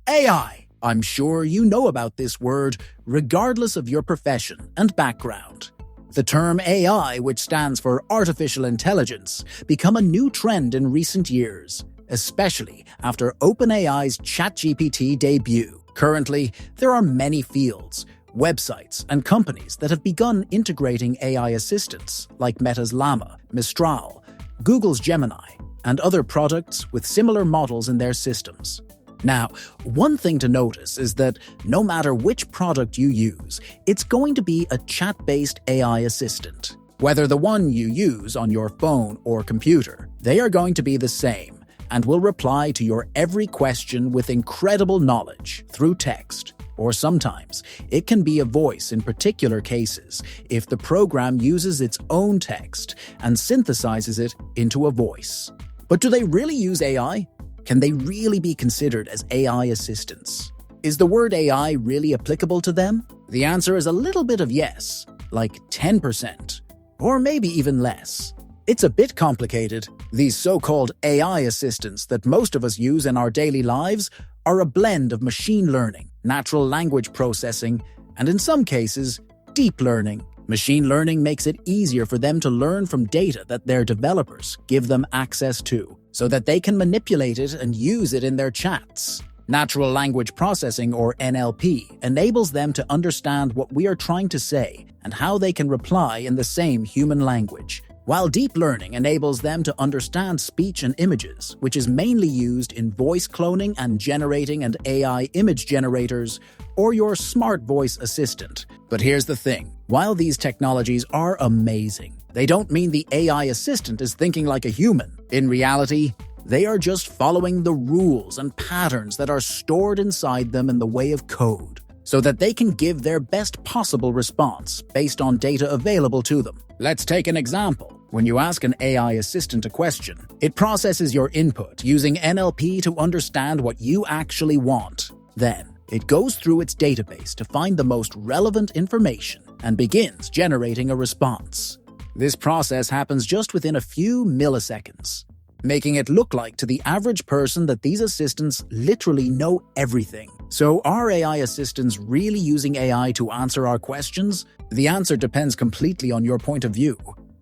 AI. I'm sure you know about this word, regardless of your profession and background. The term AI, which stands for artificial intelligence, become a new trend in recent years, especially after OpenAI's ChatGPT debut. Currently, there are many fields, websites, and companies that have begun integrating AI assistants like Meta's Llama, Mistral, Google's Gemini, and other products with similar models in their systems. Now, one thing to notice is that no matter which product you use, it's going to be a chat-based AI assistant. Whether the one you use on your phone or computer, they are going to be the same and will reply to your every question with incredible knowledge through text. Or sometimes, it can be a voice in particular cases if the program uses its own text and synthesizes it into a voice. But do they really use AI? Can they really be considered as AI assistants? Is the word AI really applicable to them? The answer is a little bit of yes, like 10%, or maybe even less. It's a bit complicated. These so-called AI assistants that most of us use in our daily lives are a blend of machine learning, natural language processing, and in some cases, deep learning. Machine learning makes it easier for them to learn from data that their developers give them access to, so that they can manipulate it and use it in their chats. Natural language processing, or NLP, enables them to understand what we are trying to say and how they can reply in the same human language, while deep learning enables them to understand speech and images, which is mainly used in voice cloning and generating and AI image generators, or your smart voice assistant. But here's the thing. While these technologies are amazing, they don't mean the AI assistant is thinking like a human. In reality, they are just following the rules and patterns that are stored inside them in the way of code, so that they can give their best possible response based on data available to them. Let's take an example. When you ask an AI assistant a question, it processes your input using NLP to understand what you actually want. Then, it goes through its database to find the most relevant information and begins generating a response. This process happens just within a few milliseconds, making it look like to the average person that these assistants literally know everything. So are AI assistants really using AI to answer our questions? The answer depends completely on your point of view.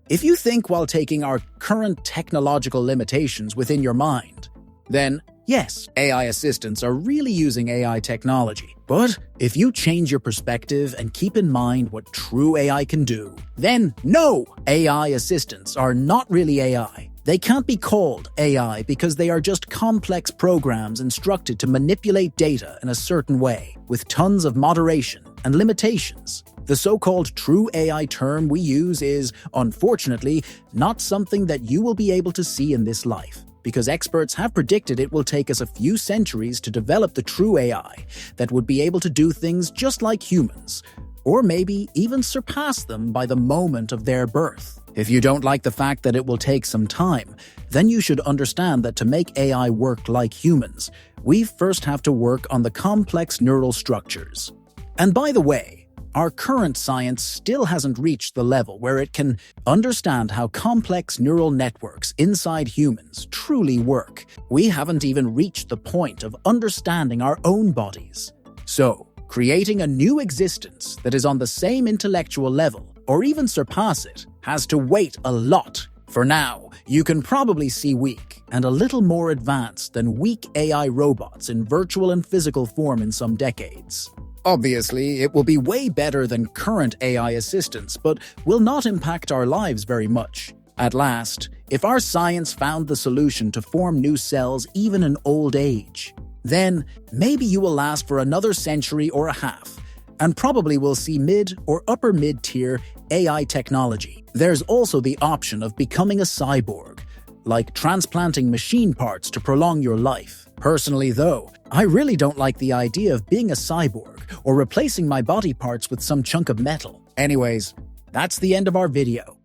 If you think while taking our current technological limitations within your mind, then yes, AI assistants are really using AI technology. But if you change your perspective and keep in mind what true AI can do, then no, AI assistants are not really AI. They can't be called AI because they are just complex programs instructed to manipulate data in a certain way, with tons of moderation and limitations. The so-called true AI term we use is, unfortunately, not something that you will be able to see in this life, because experts have predicted it will take us a few centuries to develop the true AI that would be able to do things just like humans, or maybe even surpass them by the moment of their birth. If you don't like the fact that it will take some time, then you should understand that to make AI work like humans, we first have to work on the complex neural structures. And by the way, our current science still hasn't reached the level where it can understand how complex neural networks inside humans truly work. We haven't even reached the point of understanding our own bodies. So, creating a new existence that is on the same intellectual level, or even surpass it, has to wait a lot. For now, you can probably see weak and a little more advanced than weak AI robots in virtual and physical form in some decades. Obviously, it will be way better than current AI assistants, but will not impact our lives very much. At last, if our science found the solution to form new cells even in old age, then maybe you will last for another century or a half, and probably will see mid or upper mid-tier AI technology. There's also the option of becoming a cyborg, like transplanting machine parts to prolong your life. Personally, though, I really don't like the idea of being a cyborg or replacing my body parts with some chunk of metal. Anyways, that's the end of our video.